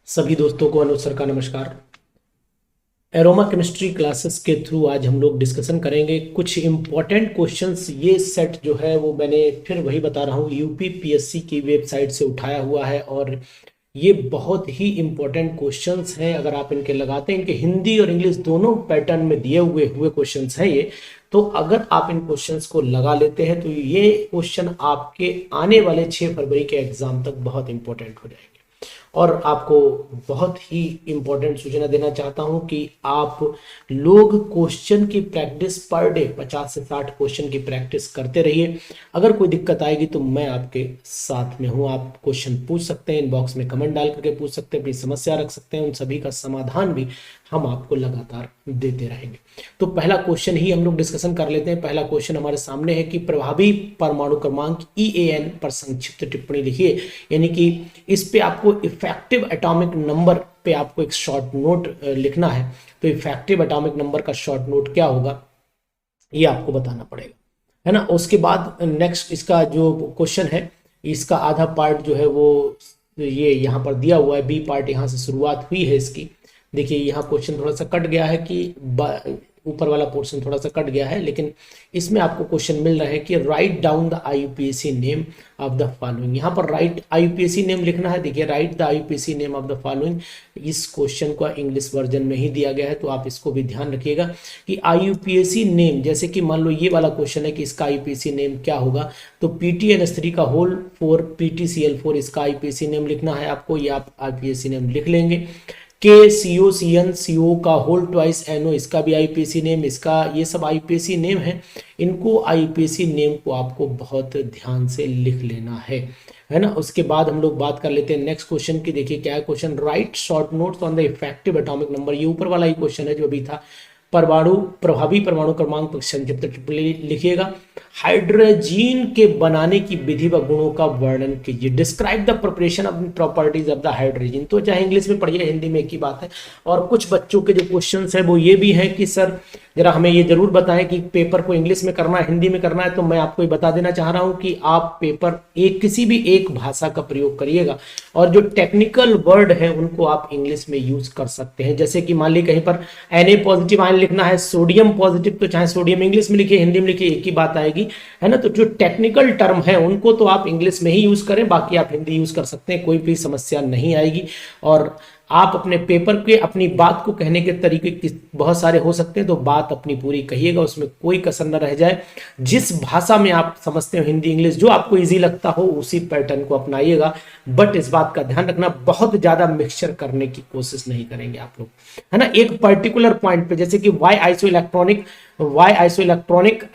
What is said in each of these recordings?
सभी दोस्तों को अनुज सर का नमस्कार। एरोमा केमिस्ट्री क्लासेस के थ्रू आज हम लोग डिस्कशन करेंगे कुछ इम्पोर्टेंट क्वेश्चंस। ये सेट जो है वो मैंने फिर वही बता रहा हूँ यूपी पीएससी की वेबसाइट से उठाया हुआ है और ये बहुत ही इम्पोर्टेंट क्वेश्चंस हैं। अगर आप इनके लगाते हैं, इनके हिंदी और इंग्लिश दोनों पैटर्न में दिए हुए क्वेश्चंस हैं ये, तो अगर आप इन क्वेश्चंस को लगा लेते हैं तो ये क्वेश्चन आपके आने वाले 6 फरवरी के एग्जाम तक बहुत इंपॉर्टेंट हो जाएंगे। और आपको बहुत ही इंपॉर्टेंट सूचना देना चाहता हूं कि आप लोग क्वेश्चन की प्रैक्टिस पर डे 50 से 60 क्वेश्चन की प्रैक्टिस करते रहिए। अगर कोई दिक्कत आएगी तो मैं आपके साथ में हूं। आप क्वेश्चन पूछ सकते हैं, इनबॉक्स में कमेंट डाल करके पूछ सकते हैं, अपनी समस्या रख सकते हैं, उन सभी का समाधान भी हम आपको लगातार देते रहेंगे। तो पहला क्वेश्चन ही हम लोग डिस्कशन कर लेते हैं। पहला क्वेश्चन हमारे सामने है कि प्रभावी परमाणु क्रमांक EAN पर संक्षिप्त टिप्पणी लिखिए। यानी कि इस पे आपको इफेक्टिव एटॉमिक नंबर पे आपको एक शॉर्ट नोट लिखना है। तो इफेक्टिव एटॉमिक नंबर का शॉर्ट नोट क्या होगा ये आपको बताना पड़ेगा, है ना। उसके बाद नेक्स्ट इसका जो क्वेश्चन है, इसका आधा पार्ट जो है वो ये यहाँ पर दिया हुआ है। बी पार्ट यहाँ से शुरुआत हुई है इसकी। देखिए यहाँ क्वेश्चन थोड़ा सा कट गया है कि ऊपर वाला पोर्शन थोड़ा सा कट गया है, लेकिन इसमें आपको क्वेश्चन मिल रहा है कि write down the IUPAC name of the following. यहाँ पर राइट IUPAC नेम लिखना है। देखिए right the IUPAC name of the following, इस क्वेश्चन का इंग्लिश वर्जन में ही दिया गया है, तो आप इसको भी ध्यान रखिएगा कि IUPAC नेम, जैसे कि मान लो ये वाला क्वेश्चन है कि इसका IUPAC नेम क्या होगा, तो PTNS3 का होल 4 PTCl4 इसका IUPAC नेम लिखना है आपको। ये आप IUPAC नेम लिख लेंगे। KCOCN CO का होल ट्वाइस NO इसका भी IUPAC नेम, इसका ये सब IUPAC नेम है। इनको IUPAC नेम को आपको बहुत ध्यान से लिख लेना है ना। उसके बाद हम लोग बात कर लेते हैं नेक्स्ट क्वेश्चन की। देखिए क्या है question, right short notes on the effective atomic number. ये ऊपर वाला ही क्वेश्चन है जो अभी था। प्रभावी परमाणु क्रमांक पर संक्षिप्त टिप्पणी लिखिएगा। हाइड्रोजन के बनाने की विधि व गुणों का वर्णन कीजिए। Describe the preparation of properties of the hydrogen. तो चाहे इंग्लिश में पढ़िए, हिंदी में एक ही बात है। और कुछ बच्चों के जो क्वेश्चंस है वो ये भी हैं कि सर जरा हमें ये जरूर बताएं कि पेपर को इंग्लिश में करना है, हिंदी में करना है। तो मैं आपको ये बता देना चाह रहा हूं कि आप पेपर किसी भी एक भाषा का प्रयोग करिएगा और जो टेक्निकल वर्ड है उनको आप इंग्लिश में यूज कर सकते हैं। जैसे कि मान ली कहीं पर Na पॉजिटिव आयन लिखना है, सोडियम पॉजिटिव, तो चाहे सोडियम इंग्लिश में लिखिए, हिंदी में लिखिए, एक ही बात आएगी, है ना। तो जो टेक्निकल टर्म है उनको तो आप इंग्लिश में ही यूज करें, बाकी आप हिंदी यूज कर सकते हैं, कोई भी समस्या नहीं आएगी। और आप अपने पेपर के अपनी बात को कहने के तरीके बहुत सारे हो सकते हैं, तो बात अपनी पूरी कहिएगा, उसमें कोई कसर न रह जाए। जिस भाषा में आप समझते हो, हिंदी इंग्लिश जो आपको इजी लगता हो, उसी पैटर्न को अपनाइएगा। बट इस बात का ध्यान रखना, बहुत ज्यादा मिक्सचर करने की कोशिश नहीं करेंगे आप लोग, है ना। एक पर्टिकुलर पॉइंट पे, जैसे कि Y isoelectronic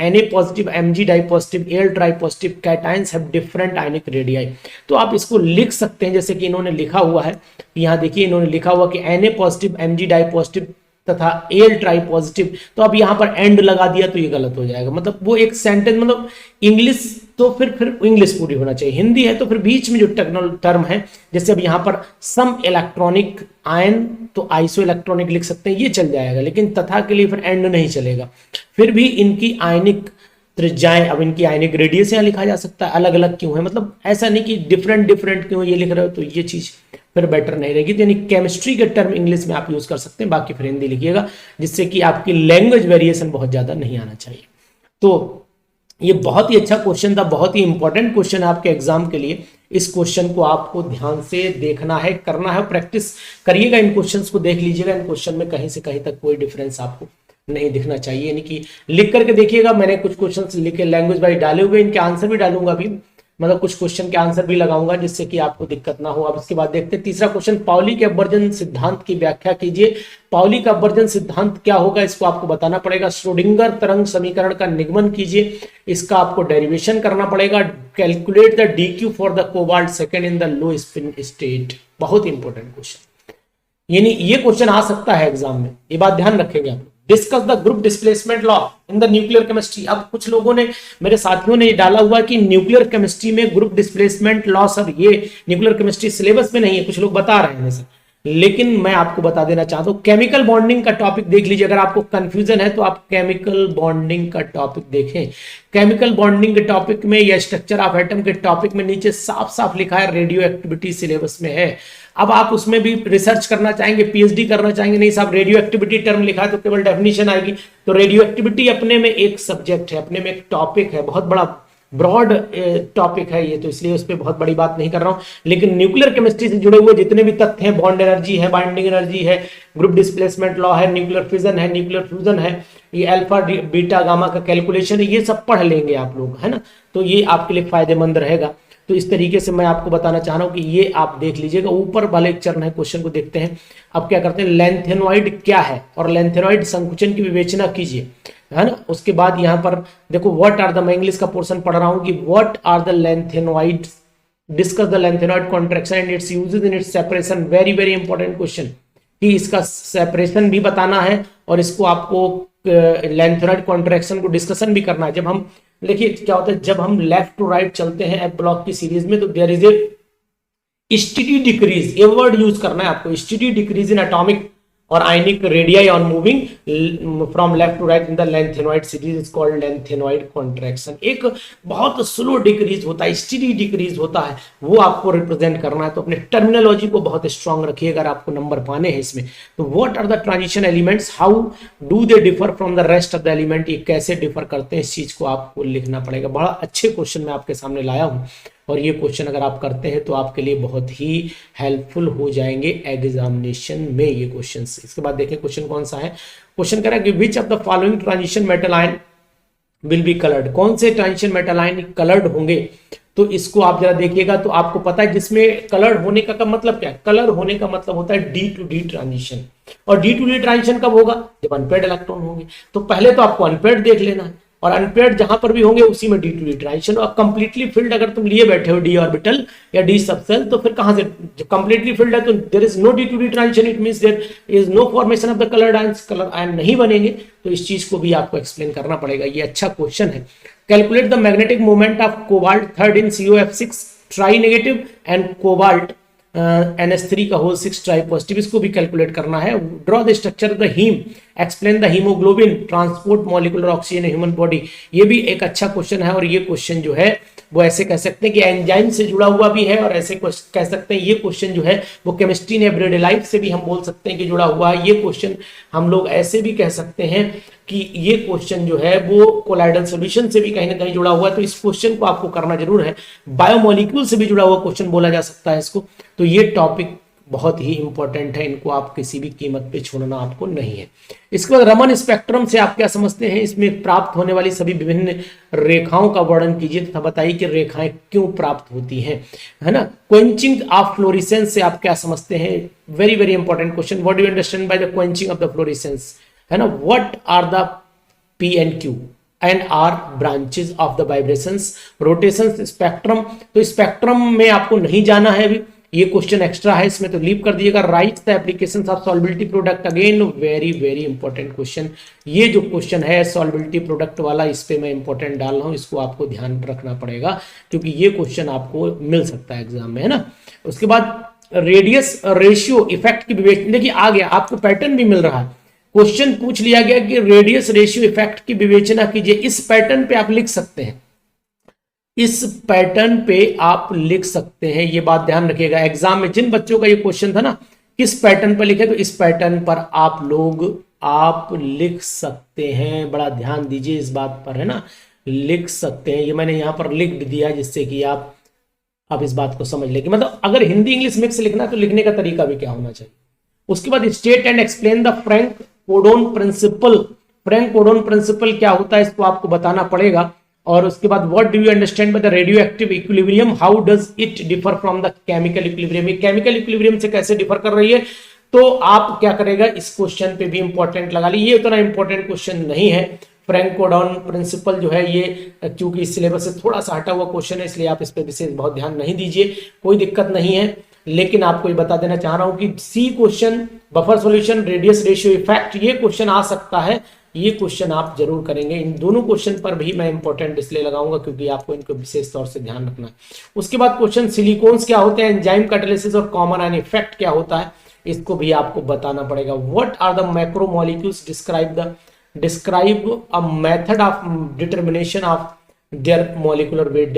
Na positive, Mg di positive, Al tri positive cations have different ionic radii. तो आप इसको लिख सकते हैं, जैसे कि इन्होंने लिखा हुआ है, यहाँ देखिए इन्होंने लिखा हुआ कि Na positive, Mg di positive तथा Al ट्राई पॉजिटिव। तो अब यहाँ पर एंड लगा दिया तो ये गलत हो जाएगा। मतलब वो एक सेंटेंस, मतलब इंग्लिश तो फिर इंग्लिश पूरी होना चाहिए, हिंदी है तो फिर बीच में जो टेक्निकल टर्म है, जैसे अब यहाँ पर सम इलेक्ट्रॉनिक आयन, तो आइसो इलेक्ट्रॉनिक लिख सकते हैं, ये चल जाएगा। लेकिन तथा के लिए फिर एंड नहीं चलेगा। फिर भी इनकी आयनिक त्रिज्याएं, अब इनकी आयनिक रेडियस यहाँ लिखा जा सकता है, अलग अलग क्यों है, मतलब ऐसा नहीं कि डिफरेंट क्यों ये लिख रहे हो, तो ये चीज फिर बेटर नहीं रहेगी। यानी केमिस्ट्री के टर्म इंग्लिश में आप यूज कर सकते हैं, बाकी फिर हिंदी लिखिएगा, जिससे कि आपकी लैंग्वेज वेरिएशन बहुत ज्यादा नहीं आना चाहिए। तो ये बहुत ही अच्छा क्वेश्चन था, बहुत ही इंपॉर्टेंट क्वेश्चन है आपके एग्जाम के लिए। इस क्वेश्चन को आपको ध्यान से देखना है, करना है, प्रैक्टिस करिएगा, इन क्वेश्चंस को देख लीजिएगा। इन क्वेश्चन में कहीं से कहीं तक कोई डिफरेंस आपको नहीं दिखना चाहिए, यानी कि लिख करके देखिएगा। मैंने कुछ क्वेश्चंस लिखे लैंग्वेज वाइज डाले हुए, इनके आंसर भी डालूंगा अभी, मतलब कुछ क्वेश्चन के आंसर भी लगाऊंगा, जिससे कि आपको दिक्कत ना हो। अब इसके बाद देखते हैं तीसरा क्वेश्चन, पाउली के अपवर्जन सिद्धांत की व्याख्या कीजिए। पाउली का अपवर्जन सिद्धांत क्या होगा, इसको आपको बताना पड़ेगा। श्रोडिंगर तरंग समीकरण का निगमन कीजिए, इसका आपको डेरिवेशन करना पड़ेगा। Calculate the DQ for the cobalt second in the low spin state. बहुत इंपॉर्टेंट क्वेश्चन, यानी ये क्वेश्चन आ सकता है एग्जाम में, ये बात ध्यान रखेंगे आप। Discuss the group displacement law in the nuclear chemistry. अब कुछ लोगों ने, मेरे साथियों ने डाला हुआ कि न्यूक्लियर केमिस्ट्री में ग्रुप डिस्प्लेसमेंट लॉ, सर ये न्यूक्लियर केमिस्ट्री सिलेबस में नहीं है, कुछ लोग बता रहे हैं सर, लेकिन मैं आपको बता देना चाहता हूं, केमिकल बॉन्डिंग का टॉपिक देख लीजिए। अगर आपको कंफ्यूजन है तो आप केमिकल बॉन्डिंग का टॉपिक देखें। केमिकल बॉन्डिंग के टॉपिक में या स्ट्रक्चर ऑफ एटम के टॉपिक में नीचे साफ साफ लिखा है रेडियो एक्टिविटी सिलेबस में है। अब आप उसमें भी रिसर्च करना चाहेंगे, पीएचडी करना चाहेंगे, नहीं साहब रेडियो एक्टिविटी टर्म लिखा है तो केवल डेफिनेशन आएगी, तो रेडियो एक्टिविटी अपने में एक सब्जेक्ट है, अपने में एक टॉपिक है, बहुत बड़ा ब्रॉड टॉपिक है ये, तो इसलिए उस पर बहुत बड़ी बात नहीं कर रहा हूं। लेकिन न्यूक्लियर केमिस्ट्री से जुड़े हुए जितने भी तथ्य हैं, बॉन्ड एनर्जी है, बाइंडिंग एनर्जी है, ग्रुप डिस्प्लेसमेंट लॉ है, न्यूक्लियर फिजन है, न्यूक्लियर फ्यूजन है, ये अल्फा बीटा गामा का कैलकुलेशन है, ये सब पढ़ लेंगे आप लोग, है ना, तो ये आपके लिए फायदेमंद रहेगा। तो इस तरीके से मैं आपको बताना चाह रहा हूं कि ये आप देख लीजिएगा। ऊपर वाले एक चरण है, क्वेश्चन को देखते हैं। अब क्या करते हैं, लेंथेनॉइड क्या है और लेंथेनॉइड संकुचन की विवेचना कीजिए, है ना। उसके बाद यहां पर देखो व्हाट आर द, मैं इंग्लिश का पोर्शन पढ़ रहा हूं कि what are the lanthanoid, discuss the lanthanoid contraction and its uses in its separation. Very very important question, कि इसका सेपरेशन भी बताना है और इसको आपको लेंथेनॉइड कॉन्ट्रैक्शन को डिस्कशन भी करना है। जब हम देखिए क्या होता है, जब हम लेफ्ट टू राइट चलते हैं एफ ब्लॉक की सीरीज में, तो there is a steady decrease, ये वर्ड यूज करना है आपको, स्टेडी डिक्रीज इन एटॉमिक और ionic radii on moving from left to right in the lanthanoid series is called lanthanoid contraction. एक बहुत स्लो डिक्रीज होता है, स्टेडी डिक्रीज होता है, वो आपको रिप्रेजेंट करना है। तो अपने टर्मिनोलॉजी को बहुत स्ट्रांग रखिए अगर आपको नंबर पाने हैं इसमें। तो what are the transition elements, how do they differ from the rest of the element, ये कैसे डिफर करते हैं, इस चीज को आपको लिखना पड़ेगा। बड़ा अच्छे क्वेश्चन मैं आपके सामने लाया हूं और ये क्वेश्चन अगर आप करते हैं तो आपके लिए बहुत ही हेल्पफुल हो जाएंगे एग्जामिनेशन में ये क्वेश्चन। इसके बाद देखें क्वेश्चन कौन सा है। क्वेश्चन कह रहा है कि which of the following transition metal ion will be coloured, कौन से ट्रांजिशन मेटल आयन कलर्ड होंगे। तो इसको आप जरा देखिएगा तो आपको पता है जिसमें कलर्ड होने का मतलब क्या है, कलर होने का मतलब होता है डी टू डी ट्रांजिशन। और डी टू डी ट्रांजिशन कब होगा, जब अनपेयर्ड इलेक्ट्रॉन होंगे। तो पहले तो आपको अनपेयर्ड देख लेना है, और अनपेयर्ड जहां पर भी होंगे उसी में डी टू डी ट्रांजिशन। और कंप्लीटली फिल्ड अगर तुम लिए बैठे हो डी ऑर्बिटल या डी सबसेल, तो फिर कहां से, कंप्लीटली फिल्ड है तो there is no d to d transition, it means there is no formation of the coloured ions, colour ion नहीं बनेंगे। तो इस चीज को भी आपको एक्सप्लेन करना पड़ेगा, ये अच्छा क्वेश्चन है। Calculate the magnetic moment of cobalt third in COF6 try negative and cobalt NH3 का होल 6 ट्राई पॉजिटिव, इसको भी कैलकुलेट करना है। Draw the structure of the haem, explain the haemoglobin transport molecular oxygen human body. ये भी एक अच्छा question है और ये क्वेश्चन जो है वो ऐसे कह सकते हैं कि एंजाइम से जुड़ा हुआ भी है, और ऐसे कह सकते हैं ये क्वेश्चन जो है वो केमिस्ट्री इन एवरीडे लाइफ से भी हम बोल सकते हैं कि जुड़ा हुआ है। ये क्वेश्चन हम लोग ऐसे भी कह सकते हैं कि ये क्वेश्चन जो है वो कोलाइडल सॉल्यूशन से भी कहीं ना कहीं जुड़ा हुआ है। तो इस क्वेश्चन को आपको करना जरूर है। बायोमोलिक्यूल से भी जुड़ा हुआ क्वेश्चन बोला जा सकता है इसको। तो ये टॉपिक बहुत ही इंपॉर्टेंट है, इनको आप किसी भी कीमत पे छोड़ना आपको नहीं है। इसके बाद रमन स्पेक्ट्रम से आप क्या समझते हैं, इसमें प्राप्त होने वाली सभी विभिन्न रेखाओं का वर्णन कीजिए तथा बताइए कि रेखाएं क्यों प्राप्त होती हैं, है ना। क्वेंचिंग ऑफ फ्लोरेसेंस से आप क्या समझते हैं, very very important question. What do you understand by the quenching of the fluorescence, है ना। What are the P and Q and R branches of the vibrations rotations spectrum। तो spectrum में आपको नहीं जाना है अभी, ये क्वेश्चन एक्स्ट्रा है इसमें, तो लीव कर दीजिएगा। Write the applications of solubility product, again very very important question. ये जो क्वेश्चन है सॉल्बिलिटी प्रोडक्ट वाला, इस पे मैं इंपॉर्टेंट डाल रहा हूँ, इसको आपको ध्यान रखना पड़ेगा क्योंकि ये क्वेश्चन आपको मिल सकता है एग्जाम में, है ना। उसके बाद रेडियस रेशियो इफेक्ट की विवेचना, देखिए आ गया, आपको पैटर्न भी मिल रहा है। क्वेश्चन पूछ लिया गया कि रेडियस रेशियो इफेक्ट की विवेचना कीजिए। इस पैटर्न पे आप लिख सकते हैं, इस पैटर्न पे आप लिख सकते हैं, ये बात ध्यान रखिएगा। एग्जाम में जिन बच्चों का ये क्वेश्चन था ना किस पैटर्न पर लिखे, तो इस पैटर्न पर आप लिख सकते हैं। बड़ा ध्यान दीजिए इस बात पर, है ना, लिख सकते हैं। ये मैंने यहां पर लिख भी दिया जिससे कि आप इस बात को समझ लें कि मतलब अगर हिंदी इंग्लिश मिक्स लिखना तो लिखने का तरीका भी क्या होना चाहिए। उसके बाद state and explain the Franck Condon principle. Franck Condon principle क्या होता है इसको आपको बताना पड़ेगा। और उसके बाद what do you understand by the radio active equilibrium, how does it differ from the chemical equilibrium, ये केमिकल इक्विलिब्रियम से कैसे डिफर कर रही है। तो आप क्या करेगा, इस क्वेश्चन पे भी इंपॉर्टेंट लगा ली, ये उतना इंपॉर्टेंट क्वेश्चन नहीं है। फ्रैंक कोडोन प्रिंसिपल जो है ये क्योंकि इस सिलेबस से थोड़ा सा हटा हुआ क्वेश्चन है, इसलिए आप इस पर विशेष बहुत ध्यान नहीं दीजिए, कोई दिक्कत नहीं है। लेकिन आपको ये बता देना चाह रहा हूं कि C question, buffer solution, radius ratio effect, ये क्वेश्चन आ सकता है, ये क्वेश्चन आप जरूर करेंगे। इन दोनों क्वेश्चन पर भी मैं इंपॉर्टेंट इसलिए लगाऊंगा क्योंकि आपको इनको विशेष तौर से ध्यान रखना है। उसके बाद क्वेश्चन सिलिकॉन्स क्या होते हैं, एंजाइम कैटालिसिस और कॉमन आयन इफेक्ट क्या होता है, इसको भी आपको बताना पड़ेगा। What are the macromolecules, describe a method of determination of their molecular weight,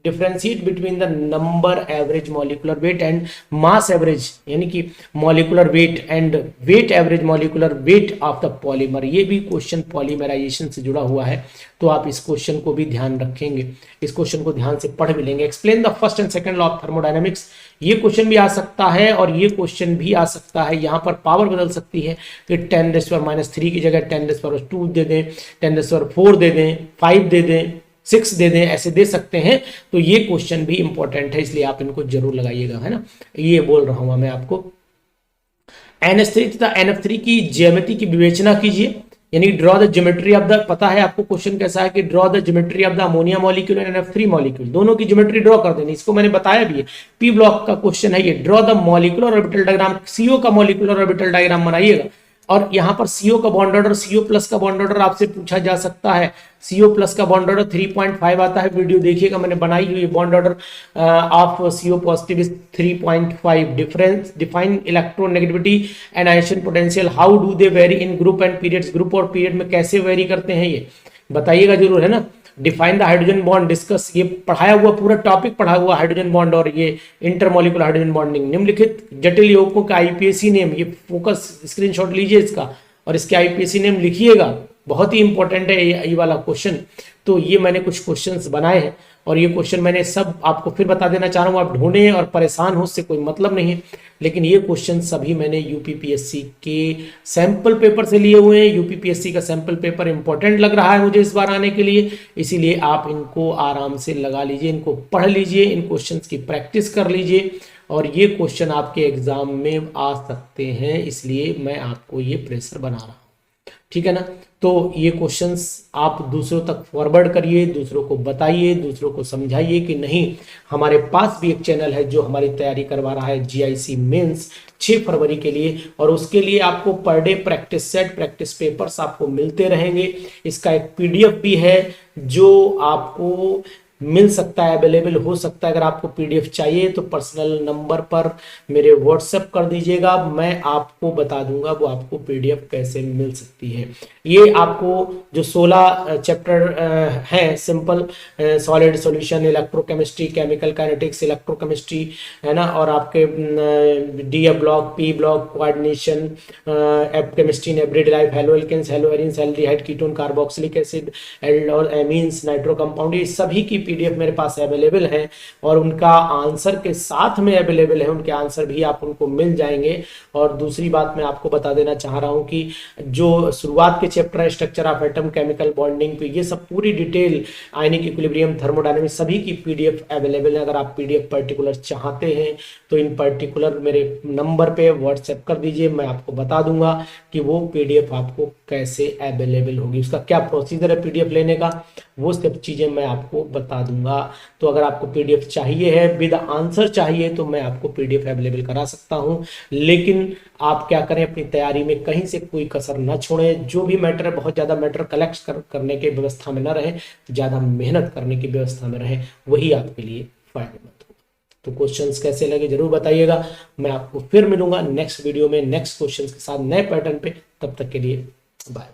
differentiate between the number average molecular weight and mass average, यानी कि molecular weight and weight average molecular weight of the polymer. ये भी question polymerisation से जुड़ा हुआ है, तो आप इस क्वेश्चन को भी ध्यान रखेंगे, इस क्वेश्चन को ध्यान से पढ़ भी लेंगे। Explain the first and second law of thermodynamics, ये क्वेश्चन भी आ सकता है और ये क्वेश्चन भी आ सकता है। यहाँ पर पावर बदल सकती है कि 10⁻³ की जगह 10⁻² दे दें, 10⁻4 दे दें, 5 दे दें, 6 दे दें, ऐसे दे सकते हैं। तो ये क्वेश्चन भी इंपॉर्टेंट है, इसलिए आप इनको जरूर लगाइएगा, है ना। ये बोल रहा हूं मैं आपको। NH3 तथा NF3 की ज्यामिति की विवेचना कीजिए, यानी draw the geometry of the, पता है आपको क्वेश्चन कैसा है कि draw the geometry of the ammonia molecule and NF3 molecule, दोनों की ज्योमेट्री ड्रॉ कर देनी, इसको मैंने बताया भी है। पी ब्लॉक का क्वेश्चन है ये। Draw the molecular orbital diagram, CO का मॉलिक्यूलर ऑर्बिटल डायग्राम बनाइएगा। और यहाँ पर CO का बॉन्ड ऑर्डर, CO प्लस का बॉन्ड ऑर्डर आपसे पूछा जा सकता है। CO प्लस का बॉन्ड ऑर्डर 3.5 आता है, वीडियो देखिएगा, मैंने बनाई हुई bond order of CO positive is 3.5। Difference, define electronegativity and ionisation potential, how do they vary in group and periods, group और पीरियड में कैसे वेरी करते हैं ये बताइएगा जरूर, है ना। Define the hydrogen bond, discuss, ये पढ़ाया हुआ पूरा टॉपिक पढ़ा हुआ हाइड्रोजन बॉन्ड और ये इंटरमॉलिक्यूलर हाइड्रोजन बॉन्डिंग। निम्नलिखित जटिल यौगिकों का आईपीएसी नेम, ये फोकस स्क्रीनशॉट लीजिए इसका और इसके आईपीएसी नेम लिखिएगा, बहुत ही इंपॉर्टेंट है ये वाला क्वेश्चन। तो ये मैंने कुछ क्वेश्चंस बनाए हैं और ये क्वेश्चन मैंने सब आपको फिर बता देना चाह रहा हूँ, आप ढूंढें और परेशान हो, उससे कोई मतलब नहीं है, लेकिन ये क्वेश्चन सभी मैंने यूपीपीएससी के सैंपल पेपर से लिए हुए हैं। यूपीपीएससी का सैंपल पेपर इंपॉर्टेंट लग रहा है मुझे इस बार आने के लिए, इसीलिए आप इनको आराम से लगा लीजिए, इनको पढ़ लीजिए, इन क्वेश्चंस की प्रैक्टिस कर लीजिए और ये क्वेश्चन आपके एग्जाम में आ सकते हैं, इसलिए मैं आपको ये प्रेशर बना रहा हूँ, ठीक है ना। तो ये क्वेश्चंस आप दूसरों तक फॉरवर्ड करिए, दूसरों को बताइए, दूसरों को समझाइए कि नहीं, हमारे पास भी एक चैनल है जो हमारी तैयारी करवा रहा है GIC मेंस 6 फरवरी के लिए, और उसके लिए आपको per day practice set, practice papers आपको मिलते रहेंगे। इसका एक PDF भी है जो आपको मिल सकता है, अवेलेबल हो सकता है। अगर आपको PDF चाहिए तो पर्सनल नंबर पर मेरे WhatsApp कर दीजिएगा, मैं आपको बता दूंगा वो आपको PDF कैसे मिल सकती है। ये आपको जो 16 चैप्टर हैं, simple, solid solution, electrochemistry, chemical kinetics, electrochemistry, है ना, और आपके D block, P block, coordination, chemistry, everyday life, halo alkanes, halo arenes, aldehyde, ketone, carboxylic acid, एल्ड और एमीन्स, नाइट्रो कंपाउंड, ये सभी की PDF मेरे पास अवेलेबल है और उनका आंसर के साथ में अवेलेबल है, उनके आंसर भी आप उनको मिल जाएंगे। और दूसरी बात मैं आपको बता देना चाह रहा हूं कि जो शुरुआत के चैप्टर है, structure of atom, chemical bonding पे, ये सब पूरी डिटेल, आयनिक इक्विलिब्रियम, थर्मोडायनामिक्स, सभी की PDF अवेलेबल है। अगर आप PDF पर्टिकुलर चाहते हैं तो इन पर्टिकुलर मेरे नंबर पे WhatsApp कर दीजिए, मैं आपको बता दूंगा कि वो PDF आपको कैसे अवेलेबल होगी, उसका क्या प्रोसीजर है PDF लेने का, वो सब चीजें मैं आपको बता दूंगा। तो अगर आपको PDF चाहिए है, विद आंसर चाहिए, तो मैं आपको PDF अवेलेबल करा सकता हूं, लेकिन आप क्या करें, अपनी तैयारी में कहीं से कोई कसर न छोड़ें। जो भी मैटर है, बहुत ज्यादा मैटर कलेक्ट करने के व्यवस्था में न रहे, ज्यादा मेहनत करने की व्यवस्था में रहे, वही आपके लिए फायदेमंद होगा। तो क्वेश्चंस कैसे लगे जरूर बताइएगा। मैं आपको फिर मिलूंगा नेक्स्ट वीडियो में नेक्स्ट क्वेश्चंस के साथ, नए पैटर्न पे। तब तक के लिए बाय।